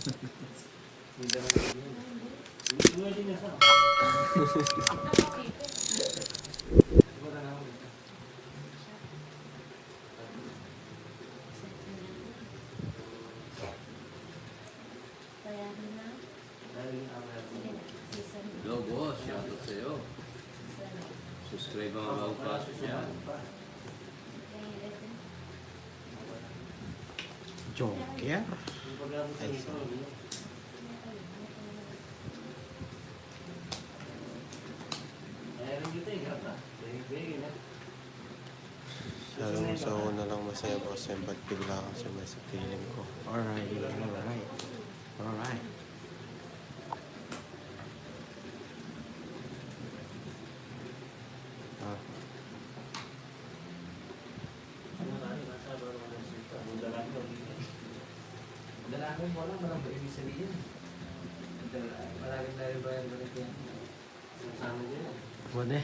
Hello boss, shoutout sa'yo. Subscribe mga bagong pasok yan. Joker. Ay, sabi sa una lang masaya boss yan, ba't bigla kang sumay sa feeling ko? Alright. Ah, Dalangin mo lang, walang ibig sabihin. Palaging dahil ba yung ganito yan? Sama din. Bude.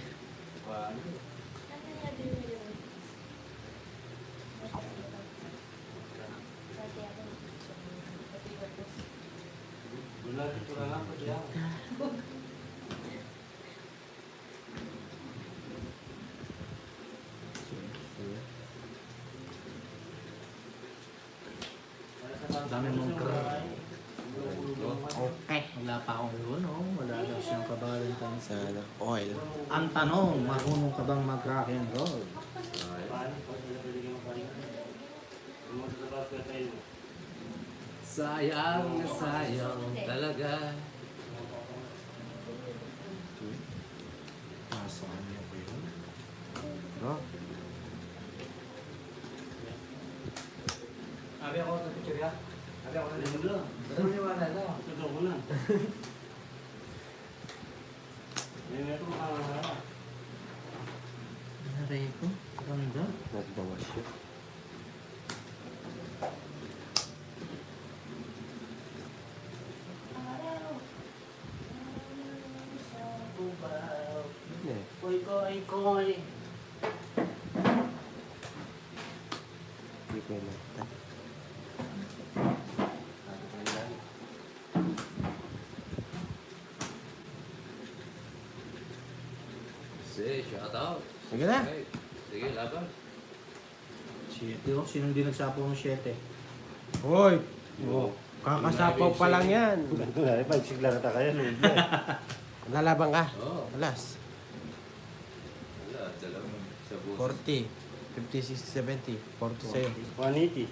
Wala rin ko lang ako diyan. Dami mong okay. Wala pa akong yun, oh. Wala daw siyang kabalintang. Sana oil. Ang tanong, marunong ka bang mag-rock and roll? Sayang na sayang talaga. Nasaan niyo ko yun? No? Abi ako sa picture ya? Abi ako na limulo. Ano niyo wala daw? Totoo ko na. Hindi ko makakala. Naray ko? Ganda. Nagbawas yun. Hindi. Koy. Hindi ko yung nakita. Sige, shoutout. Sige na. Okay. Sige, laban. Siyete oh. Sinong di nagsapo ng siyete? Hoy! Oo. Kakasapaw pa lang yan. Pagsigla na kayo. Lalaban ka? Oo. Alas. Wala, dalawang sa butas. 40. 50, 60, 70. 40 sa'yo. 180.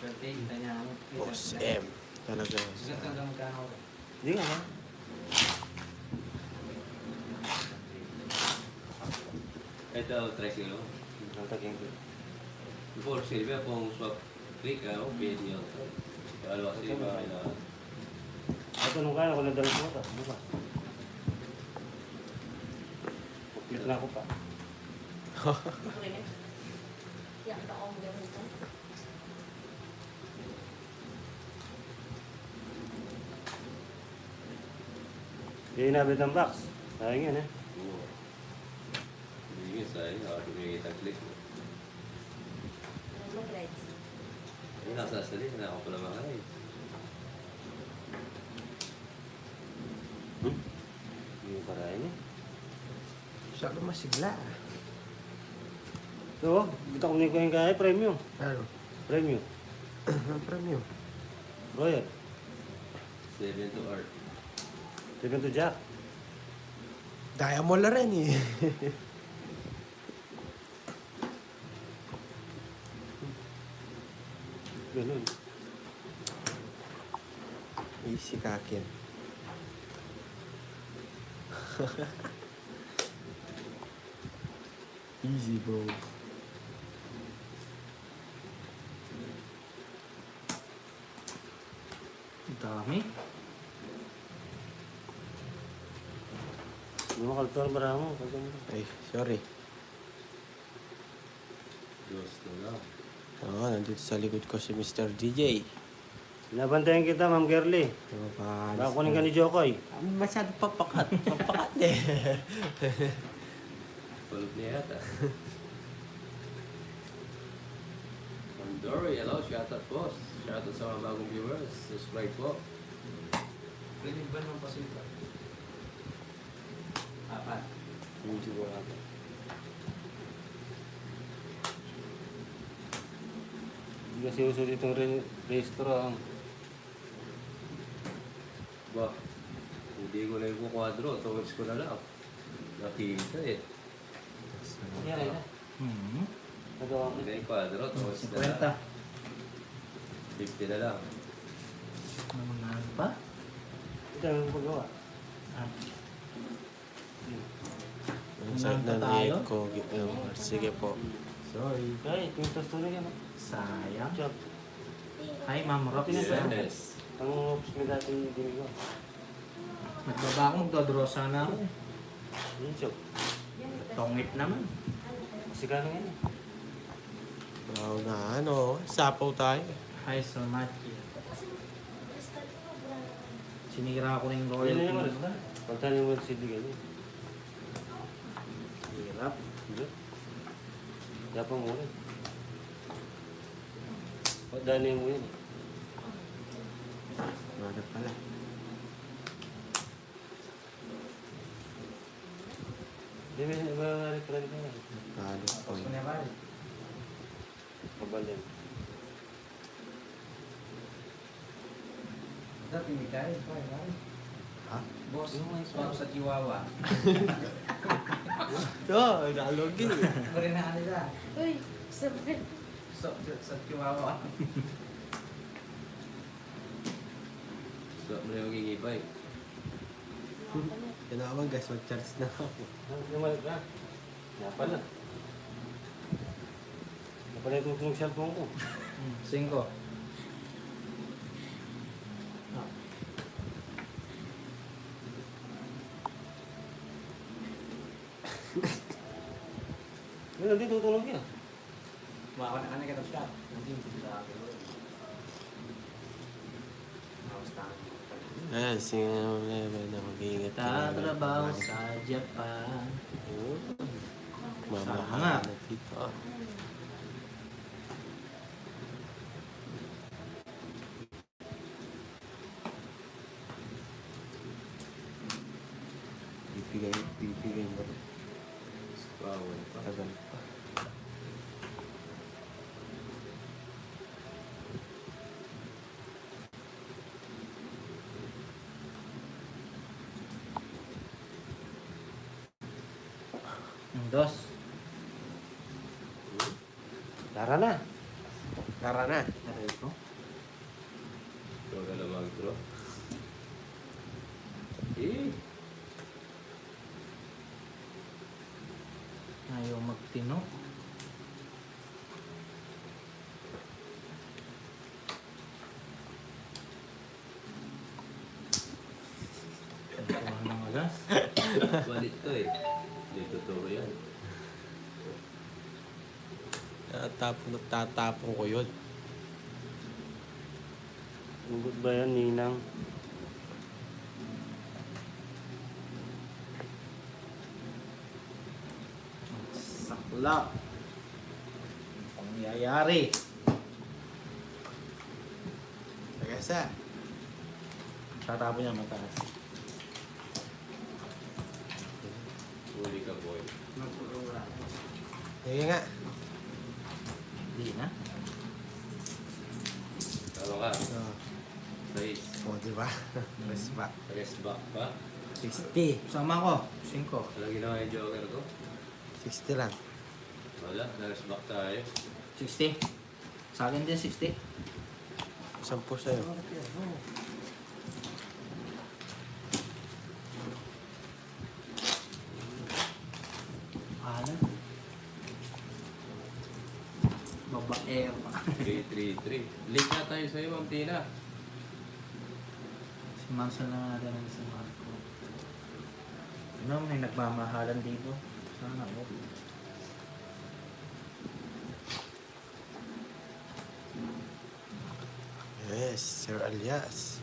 Siyete, kita niya ako. Boss M. Talaga. Sigat hanggang magkano ako. Hindi nga ha. Ito, try sila. Ang taging ko. Before Silvia, kung swap click, okay niyo. Kalawa Silvia, kailangan. Ito nung kaya, ako nagdala mo ito. Ano ba? Puplit na ako pa. Hindi inabit ang box. Sayang yan eh. Oo. Hindi nga sa'yo, dumingit ang click. Ay, nasasali, na ako pala mga ay. Hindi pa rin eh. Masyado masigla. Ito, dito ko niko yung kaya, premium. Ano? Premium. Ang premium. Royal. 7 to art. Tignan to Jack. Daya mo la rin eh. Ganun. Easy kakin. Easy bro. Ang dami. Hindi mo kaltor bara mo. Kaganda. Ay, sorry. Gusto lang. Oo, nandito sa likod ko si Mr. DJ. Binabantayan kita, Ma'am Girly. Baka Baka kunin ka ni Jokoy. masyado papakat. Papakat eh. Pulot niya yata. Dory, hello, shoutout po. Shoutout sa mga bagong viewers. Subscribe po. Pwede ba naman pasita? Apat. Hindi ko alam. Hindi kasi uso ditong restaurant. Ba, hindi ko na yung kukwadro. Towards ko na lang. Nakita eh. Yan na. Nagawa ko. Hindi yung kwadro. Towards na lang. 50. 50 na lang. Naman pa? Ito ang paggawa. Ang side na ni Kogi. Sige po. Sorry. Ay, yung tuloy yan. Sayang. Job. Hi, Ma'am Rox. Yes. Ang ops mo dati din ko. Nagbaba ako, magdodraw sana ako. Yung job. Tongit naman. Kasi gano'n yan eh. Wow na ano. Sapaw tayo. Hi, so much. Sinira ko na yung Yan royalty. na yung oras na. Pagka yung World City ganyan. Hirap. Hindi. Dapat mo rin. Pagdali mo yan eh. Bakit pala? Hindi may nabawari pa rin ka. Talo po. Tapos ko na ba? Kabalin. Dati may kain. Ha? Boss, swap sa Chihuahua. Ito, nalogi. Pare na kanila. Uy, sabi. So, sa Chihuahua. So, mo na yung gigibay. Tinawag guys, mag-charge na ako. Lumalik ka. Nga pala. Nga pala itutulong cellphone ko. 5. Ngayon, hindi tutulong ka. Maka na kita siya. Hindi sila ako. Ayan, sige na naman na mag-iingat ka na. Tatrabaho sa Japan. Mamahal na dito. Bibigay mo. Bawal pa. Tagal pa. Dos. Tara na. Tara na. Aray ko. Ikaw na lang mag-draw. Eh, Ayaw magtino. Kuha ng agas. balit to eh. Hindi totoo yan. Tatapon ko yun. Hugot ba yan, Ninang? Saklap. Ang pangyayari. Nagasa. Tatapon niya mataas. Huli ka, boy. Sige nga. Hindi na. Tama ka. Oh, Size. oh diba? Rest back. Rest back pa. 60. Sama ko. 5. Walang ginawa yung joker ko. 60 lang. Wala, na-rest back tayo. 60. Sa akin din 60. 10 sa'yo. Ano? Babae pa. 3-3-3. Late na tayo sa'yo, Ma'am Tina. Si Manson na natin ang isang ko. Ano, may nagmamahalan dito. Sana ako. Yes, Sir Alias.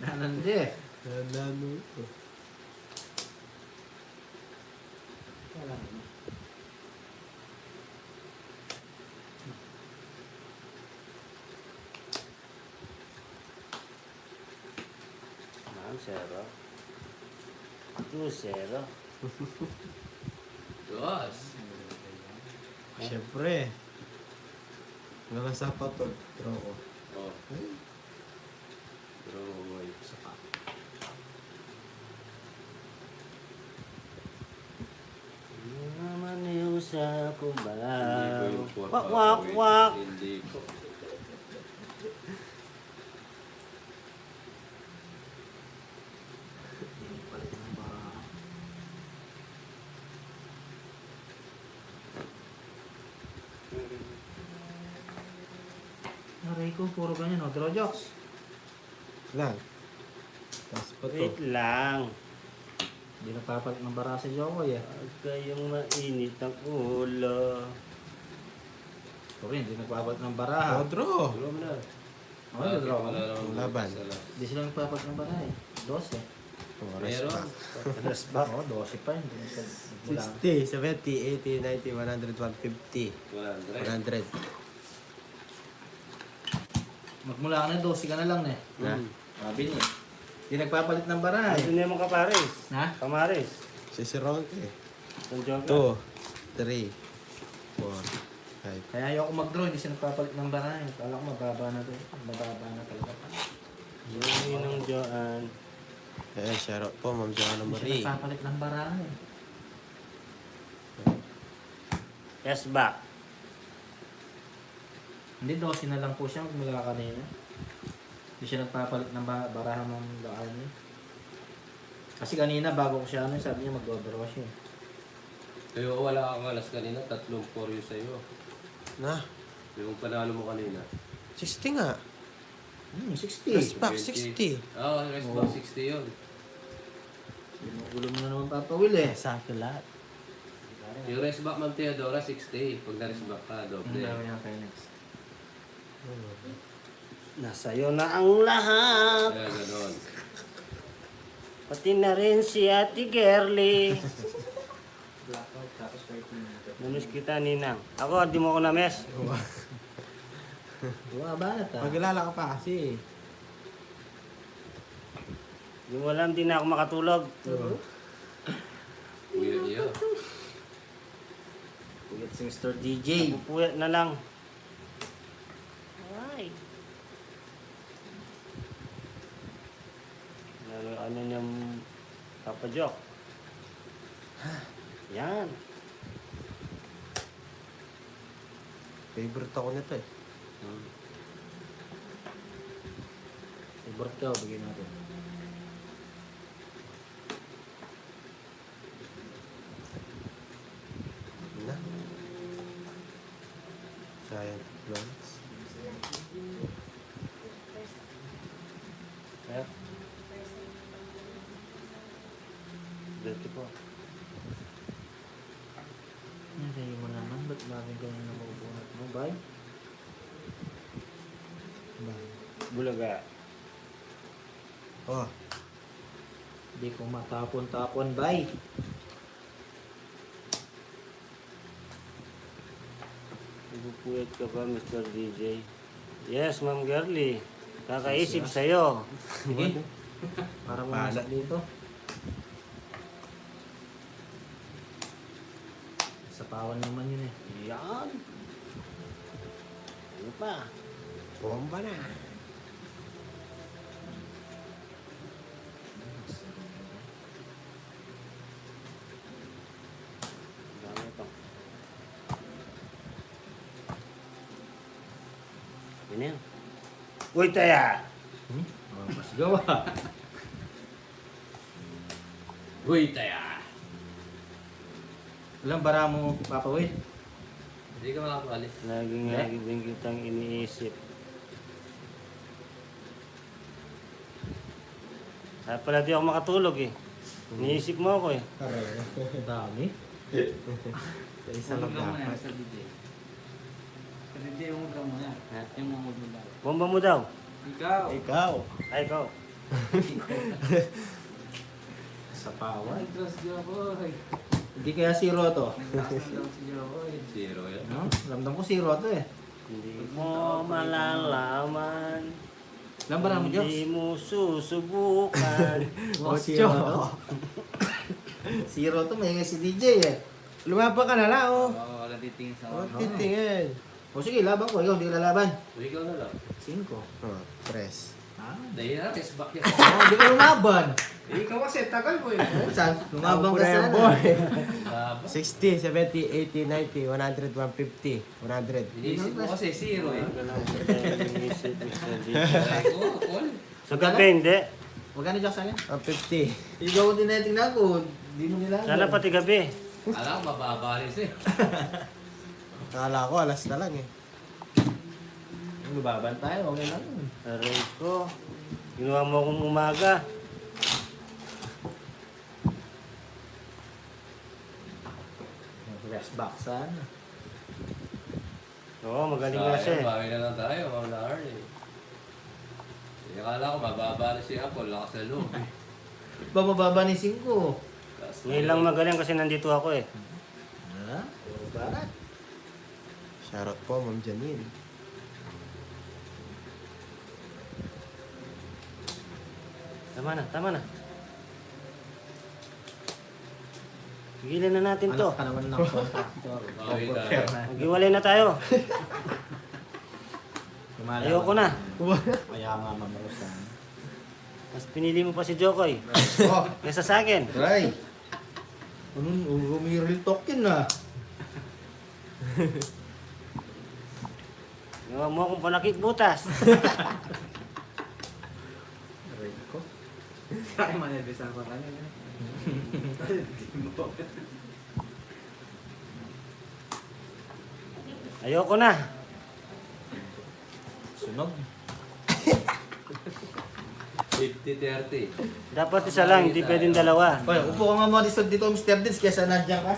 Nanandi. Nalano ito. Wala na. Ma'am, 0. 2-0. Dos. Siyempre. Wala sa patol. Draw ko. Oh. Draw boy. Naman yung sa Hindi ko kumbalaw. yung four Wak, wak, papawin. wak. Hindi ko. Aray ko, puro ganyan, no? Draw jokes. Lang. Tapos pa to. Wait lang. Hindi nagpapalit ng bara si Jokoy, eh. Huwag kayong mainit ang ulo. Sorry, hindi nagpapalit ng bara. Oh, draw. Draw mo na. Ano, draw mo? Wala namang Laban. sala. Hindi sila nagpapalit ng bara, eh. 12. Oh, Meron. respect. Rest back. Oo, 12 pa yun. Mula. 60, 70, 80, 90, 100, 150, 100. 100. Magmula ka na, 12 ka na lang, eh. Na? Sabi niya. Hindi nagpapalit ng bara, Ito eh. na yung mga kapares. Ha? Kamares. Sisirong eh. Itong joke. 2, 3, 4, 5. Kaya ayoko mag-draw, hindi siya nagpapalit ng bara, eh. Kala ko mababa na to. Mababa na talaga pa. Yung ng Joan. Eh, shoutout po, Ma'am Joanna Hindi siya Marie. nagpapalit ng bara, eh. Yes back. Hindi, 12 na lang po siya magmula kanina. Hindi siya nagpapalit ng barahan ng daan niya. Kasi kanina, bago ko siya ano, sabi niya mag-draw siya. Kaya wala kang alas kanina, 3-4 yun sa'yo. Na, Yung panalo mo kanina. 60 nga. 60. Respect, 60. Oo, rest Oo. back 60 yun. Ulo mo na naman Papa Will, eh. Sakto lahat. Yung rest back Ma'am Teodora, 60. Pag na-rest back ka, Ang doble. dami niya kay next. Nasa'yo na ang lahat. Kaya gano'n. Pati na rin si Ate Gerly. Blackout, tapos 13. Namiss kita, Ninang. Ako, di mo ako na-miss. Bumabanat, ah. Pagkilala ka pa kasi. Di mo alam, di na ako makatulog. Uwi niya. Ulit si Mr. DJ. Pupuyat na lang. Ay. Ano niyang Papa Joke? Yan. Favorite ako nito eh. Favorite ka, bigyan natin. Na. Giant blocks. Eh? Dito po. Sa'yo mo naman, ba't maraming ganyan na mabubunot mo, bye? Bye. Bulaga. Oh, Hindi ko matapon-tapon, bye. Nagpupuyat ka pa, Mr. DJ? Yes, Ma'am Gerly. Kakaisip sa'yo. Sige. Para pumasok dito. Sa pawan naman yun, eh. Yan. Ano pa? bomba na. Dami ito. Ano yan? Uy, taya! Oh, mas gawa. Uy, taya! Ilang bara mo, Papa Will? Hindi ka makakalis. Lagi din kitang iniisip. Kaya pala di ako makatulog eh. Iniisip mo ako eh. Ang dami. Sa isang dapat. Hindi yung ulam mo yan. Yung mga mo daw. Bomba mo daw. Ikaw. Ikaw. Ay, ikaw. Sa pawa. Trust niyo ako. Hindi kaya zero to. Zero yan. No? Ramdam ko zero to eh. Hindi mo malalaman. Lambaran mo, Joks. Hindi mo susubukan. Oh, zero to. Zero to, may si DJ eh. Lumaba ka na lang, oh. Oo, wala titingin sa Oh, titingin. O sige, laban ko. Ikaw, hindi ka lalaban. Ikaw na lang. 5. Oh, press. Ah, Dahil na, test back yan. hindi ka lumaban. Ikaw kasi, tagal mo eh. Saan? Lumabang ka Ako na yan, sana. boy. Laba. 60, 70, 80, 90, 100, 150, 100. Inisip mo kasi zero eh. Inisip, Mr. DJ. Ay ko, call. Sa gabi, hindi. Magkano Jack sa akin? 150. Ikaw din tinitingnan ko. Hindi mo nila. Sana pati gabi. Alam, mababa rin siya. Akala ko, alas na lang eh. Lumaban tayo, okay lang. Aray ko. Ginawa mo akong umaga. Rest back sana. Oo, magaling nga siya eh. Bawi na lang tayo, mga na eh. Akala ko mababa rin si Apple, lakas na loob. Ba mababa ni 5? Ngayon lang magaling kasi nandito ako eh. Ha? Barat. Shoutout po, Ma'am Janine. Tama na, tama na. Tigilan na natin to. Anak ka naman ng contractor. Bawi tayo. Fair na. Maghiwalay na tayo. Lumalaban. Ayoko na. Kaya nga mamarusan. Mas pinili mo pa si Jokoy. Oh, Kesa sa akin. try. Anong rumiril talk yun ah. Ginawa mo akong panakit butas. Aray ko. Kaya manibisa pa kanina. Ayoko na. Sunog. 50-30. Dapat isa lang, hindi pwedeng dalawa. Oy, upo ka nga mga disod dito, Mr. Dids, kesa nandiyan ka.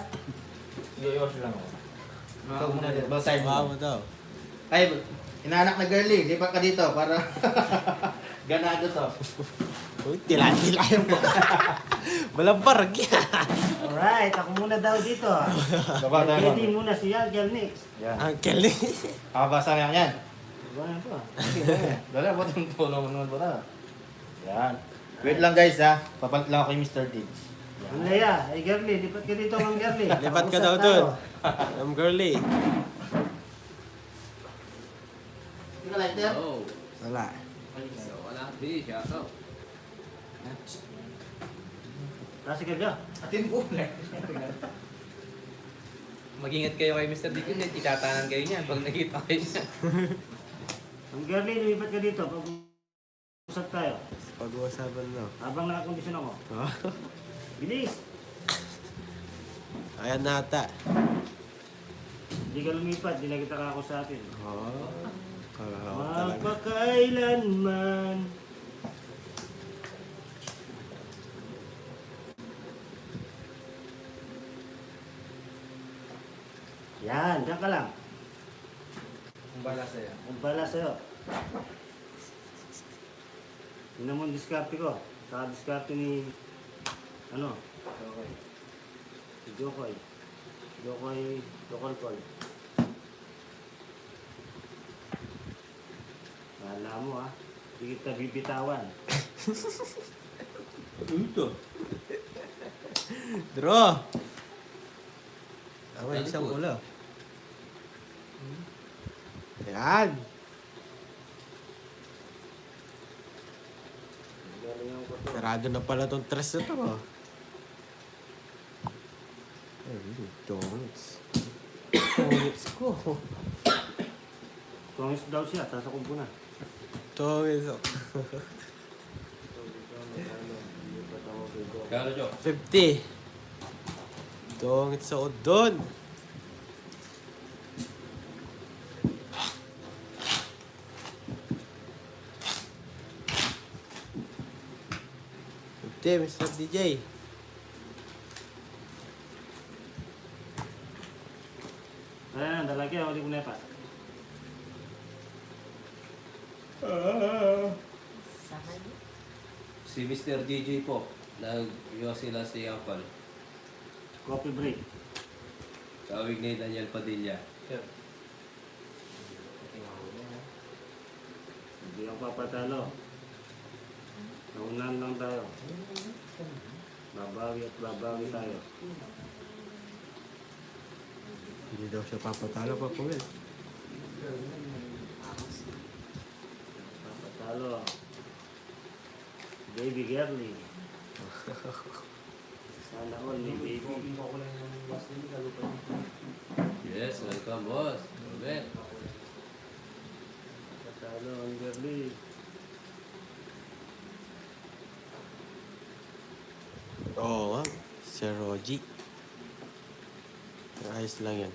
Iayos lang ako. Ikaw muna dito, basahin Wow mo. mo daw. Ay, inaanak na girly, lipat ka dito para ganado to. Uy, tila-tila yung Malamparag yan. Alright, ako muna daw dito. Baba tayo. Ready muna si Yagel Nix. Yan. Uncle eh. Kakabasa nga yan. Diba na po? Dala, ba't yung tulong naman ba na? Yan. Wait lang guys ha, papalit lang ako kay Mr. Dids. Ang Leia, ay Gerly, lipat ka dito Ma'am Gerly. Lipat ka Usap daw tayo. dun. Ma'am girly. Hindi ka lighter? Oh. Wala. So, wala. Di, siya to. Kasi ka dyan. Atin po. Mag-ingat kayo kay Mr. Dick, hindi itatanan kayo niyan pag nakita kayo niya. Ma'am Gerly, lipat ka dito. Usap tayo. Pag-uusapan no. Habang nakakondisyon ako. Bilis! Ayan na ata. Hindi ka lumipat, hindi na kita kakusapin. Oh. Kalawak talaga. Magpakailanman. Yan, dyan ka lang. Kung bala sa'yo. Ang bala sa'yo. Yun naman diskarte ko. Saka diskarte ni... Ano? Okay. Si Jokoy. Jokoy. Kala mo ah. Hindi kita bibitawan. Ito. Draw. Tama, Very isang good. ulo. Ayan. Galingan ko to. Sarado na pala tong tres na to. Ay, donuts. Donuts ko. Kongis daw siya, sasakog ko na. Donuts. Kano, Jo? 50. Donuts ako doon. Mr. DJ. Ayan, dalagi, huli ko na pa. Si Mr. DJ po, nag-iyo sila si Apple. Coffee break. Kawig ni Daniel Padilla. Sir. Hindi ako papatalo. Naunan lang tayo. Babawi at babawi tayo. Hindi daw siya papatalo pa po eh. Papatalo. Baby girly. Sana all may baby. Yes, welcome boss. Robert. Papatalo ang girly. Oo nga. Si Roji. Ayos lang yan.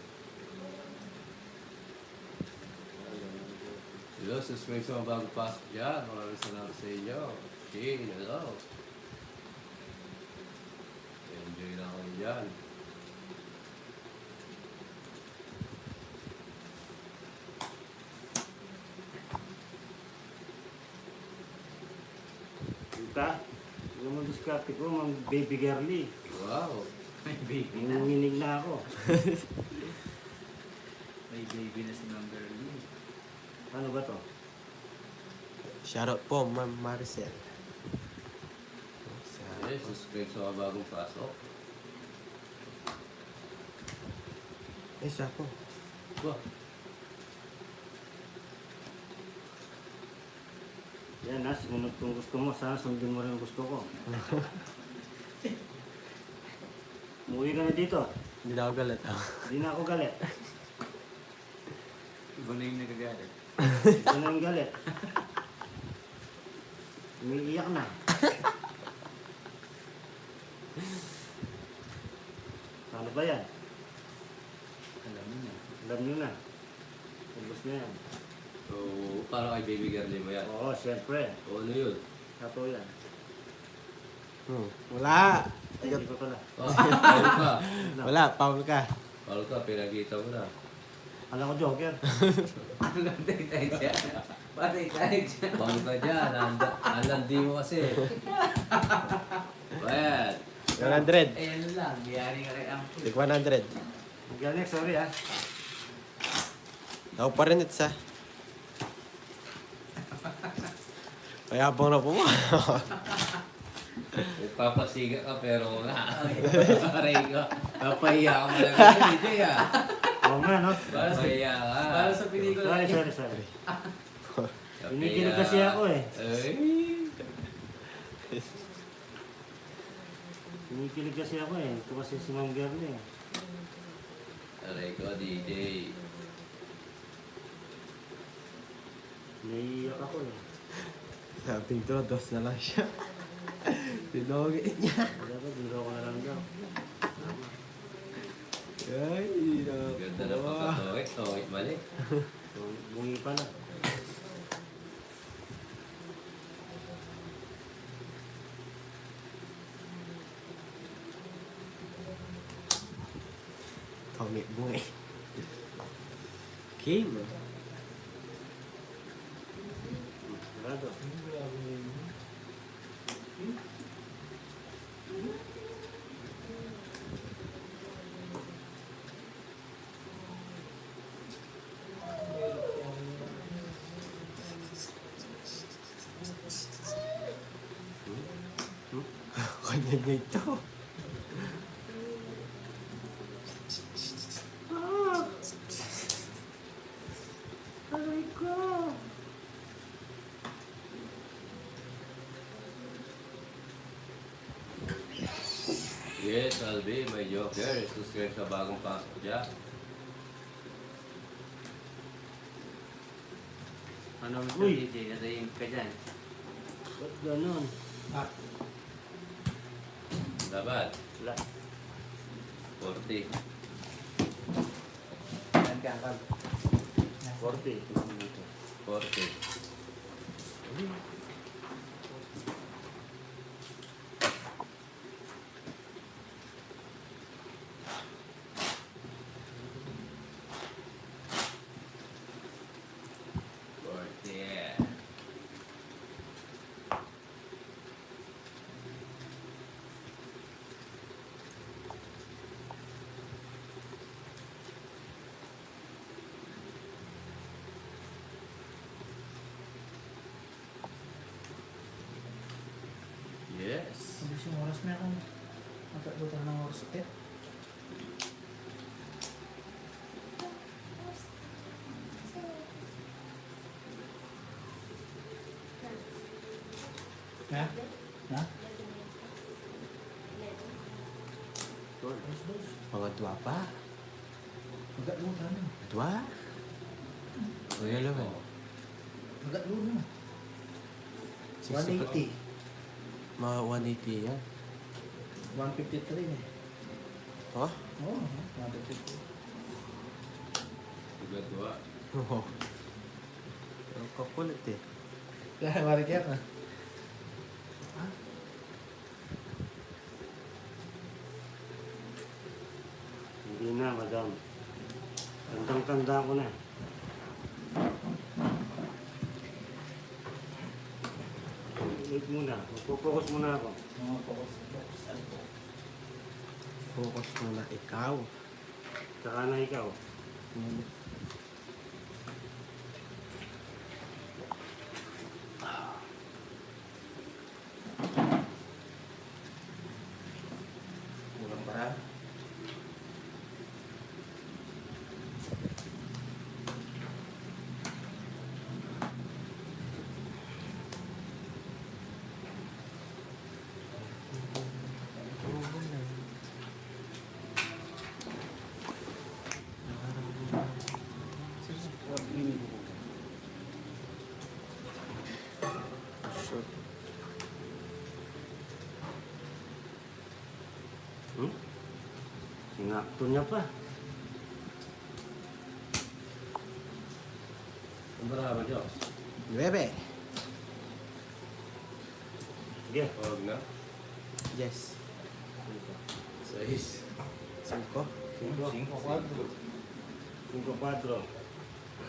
Hello, subscribe sa mga bagong pasok dyan. Maraming salamat sa inyo. Okay, hello. Enjoy na kayo dyan. Kita? Yung mga diskarte ko, mga baby girly. Wow. May baby na. Nanginginig na ako. May baby na si Ma'am Girlie. Ano ba to? Shoutout po, Ma'am Maricel. Yes, subscribe sa mga bagong pasok. Isa po. Ba? Yan ha, sumunod kung gusto mo. Sana sundin mo rin ang gusto ko. Umuwi ka na dito. Hindi na ako galit. Hindi na ako galit. Iba na yung nagagalit. Ito na yung galit. Umiiyak na. Ano ba yan? Alam mo na. Alam nyo na. Ubus na yan. So, parang kay baby girl mo yan. Oo, siyempre. O, ano yun? Sato yan. Wala. Hindi ko pala. Oh, paul ka. Wala, Paul ka. Paul ka, pinagkita mo na. Alam ko, Joker. Ano patay tayo siya? Patay tayo siya. Paul ka dyan. Alandi mo kasi. Bayan. 100. Ayan lang. Biyari ka kay Uncle. Tig 100. Galing, sorry ha. Ako pa rin itsa. Mayabang na po mo. Papasiga ka pero nga. Aray ko. Napahiya ka mo lang. Hindi ah. Oo nga, no? Napahiya ka. Para sa pelikula. Sorry. Kinikilig kasi ako eh. Ay. Kinikilig kasi ako eh. Ito kasi si Ma'am Girlie eh. Aray ko, DJ. Naiiyak ako eh. Sabing to, dos na lang siya. Tinogin niya. Dapat, dito ako na lang daw. Ay, Ganda na pagkatoit. Toit mali. So, bungi pa na. Tommy boy. Kim. Sarado. Kanya niya ito. Aray ko! Yes, Albi, may Joker. Subscribe sa bagong pasok dyan. Ano Mr. Uy! DJ? Natayim ka dyan. Ba't ganon? Dapat. Wala. 40. Saan ka, Uncle? 40. 40. Yes. Mabilis yung oras na akong matagbutan ng oras ulit. Ha? Ha? Mga dua pa. Magatlunan na. Dua? Kuya Lowen. Magatlunan na. 60 pa. 180. Mga 180 yan. 153 eh. Oh? Oo, 153. Pagkatuwa. Oo. Ang kakulit eh. Kaya marikya ka. Hindi na, madam. Tandang-tanda ko na. Wait muna. Magpo-focus muna ako. Mga focus. Focus muna ikaw. Tsaka na ikaw. Hmm. Kulang para. Sure. Sinakto niya pa. Ang marami, Diyos. 9. Sige. Huwag na. Yes. 6. 5. 5, 4. 5-4.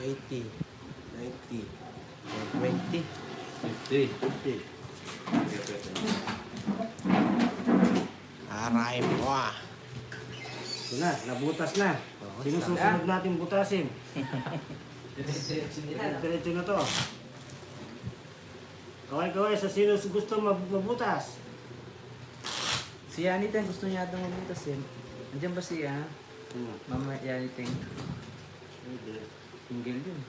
80. 90. 120. 50. 50. Aray mo ah. Ito na, nabutas na. Sino susunod natin butasin? Diretso na to. Kaway-kaway sa sino gusto mabutas? Si Yaniteng gusto niya itong mabutas eh. Nandiyan ba siya? Ano? Mama Yaniteng. Hindi. Single yun.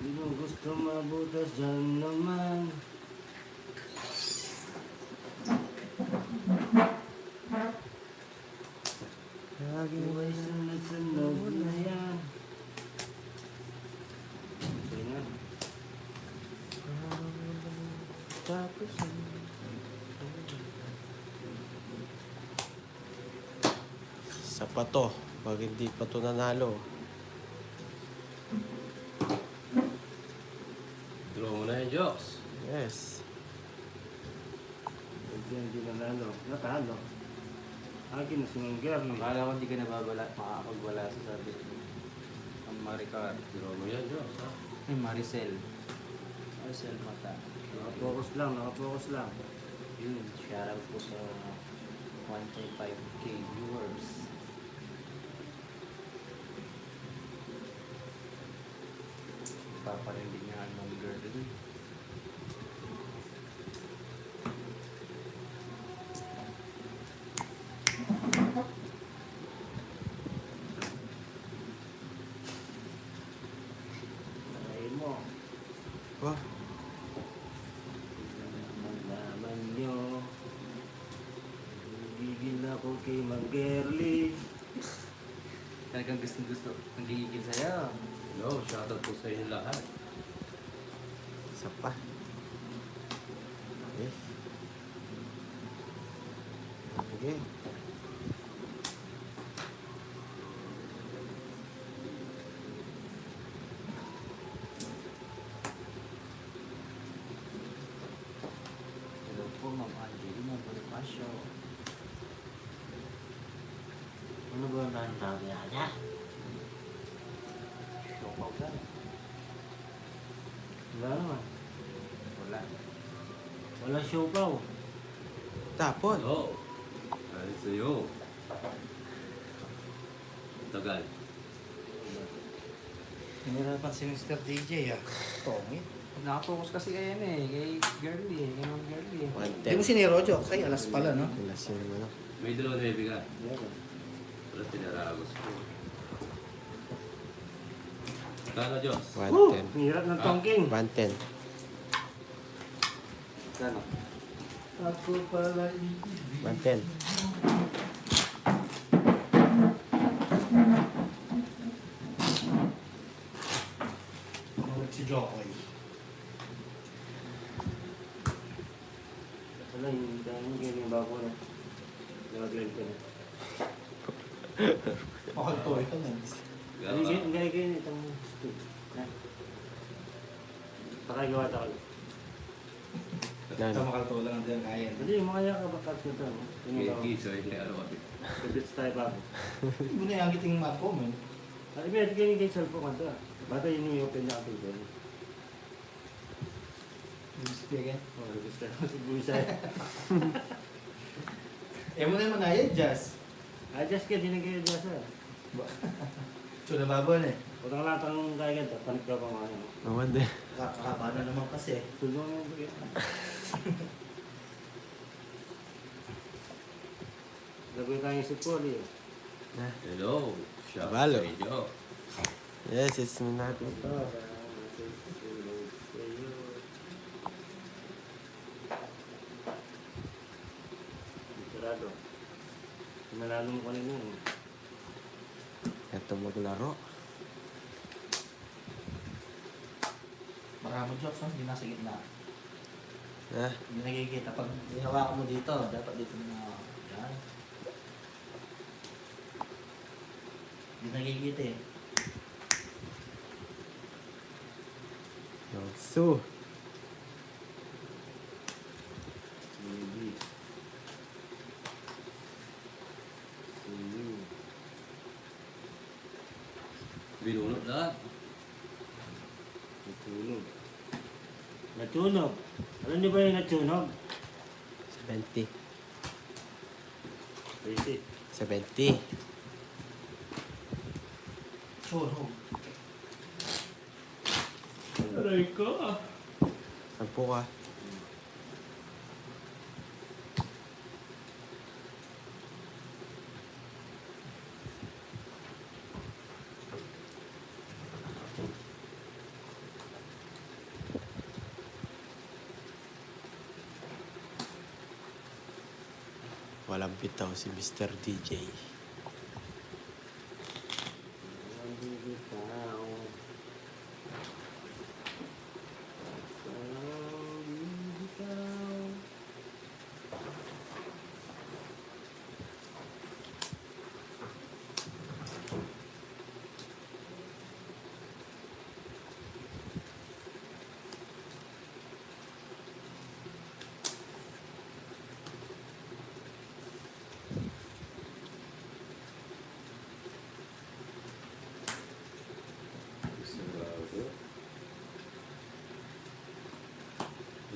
Sino gusto mabutas dyan naman? Lagi Buhay sunod-sunod na yan. Sige na. tapos sa pa to. Pag hindi pa to nanalo. Draw mo na yan, Diyos. Yes. Hindi nanalo. Natalo. Akin na si Mang Gerli. Akala ko hindi ka nababala, makakapagwala sa sabi. Ang Maricar. Draw mo yan, Diyos. Ha? Ay, Maricel. Maricel Mata. Nakapokus lang, nakapokus lang. Yun, shoutout po sa 1.5k viewers. Paparinig nga ng girl din. Ay mo. Wah. Malaman nyo. Gigil ako kay Mang Gerli. Talagang gusto. Ang gigigil sa'yo. No, shoutout po sa inyo lahat. Isa pa. Okay. Okay. Hello po, Ma'am Angelina Bonifacio. Ano ba ang tawag niya? Show pa ka. Wala naman. Wala. Wala siopaw. Tapon. Oo. Dahil sa'yo. Tagal. Hinirapan si Mr. DJ ah. Tongit. Nakapokus kasi kay ano eh, kay Girly eh, kay Ma'am Girly eh. Di mo sinirodyo? Kasi alas pala, no? Alas yun ano. May dalawa na ibigan. Meron. Wala tinaragos ko. Kano, Diyos? 110. Hirap ng tongking. 110. Kano? Ako pala 110. Si Jokoy. Wala, yung dahil yung bago na. Nag-live ko na. Mahal to ito, man. Ang gaya-gaya itong... Pakagawa tayo. Yan. Ito makalto lang din kaya. Hindi, yung mga yakabakat ko ito. Yung mga Kiso, hindi araw-araw. kabits tayo bago. Hindi mo na yung agiting Marco, man. Ay, may tingin kayo cellphone ka ito. Bata yun yung open na ating phone. Gusto again. Oh, gusto ko si Busa. Eh mo na yung mga Jazz. Ah, just kaya din kayo dyan sa. Tsura babon eh. Huwag lang natin ang kaya ganito. Panik ka pa mga ano. Naman din. Kakahaba na naman kasi. Sulong yung bagay. Lagoy tayo si Paul eh. Hello. Shout out Balo. sa inyo. Yes, it's natin. Sigurado. Manalo mo kanina eh. Ito maglaro. Marami jokes, no? Hindi nasa gitna. Ha? Hindi nakikita. Pag hinawakan mo dito, dapat dito na. Yan. Hindi nakikita eh. So, Maybe. Binunod lahat. Natunog. Natunog. Alam niyo ba yung natunog? 70. 20. 70. Churro. Aray ko. 10 ka. Walang bitaw si Mr. DJ. Ang bitaw. Ang bitaw.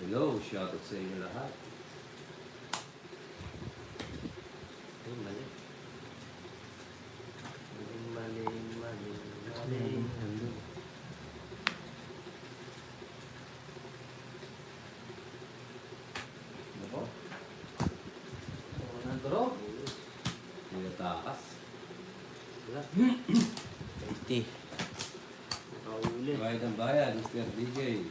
Hello. Shout out sa inyo lahat. Ay, mali. Mali, mali, mali. Ano? Ano draw? Tinatakas. Wala. 80. Nakahuli. Bayad ang bayan, Mr. DJ.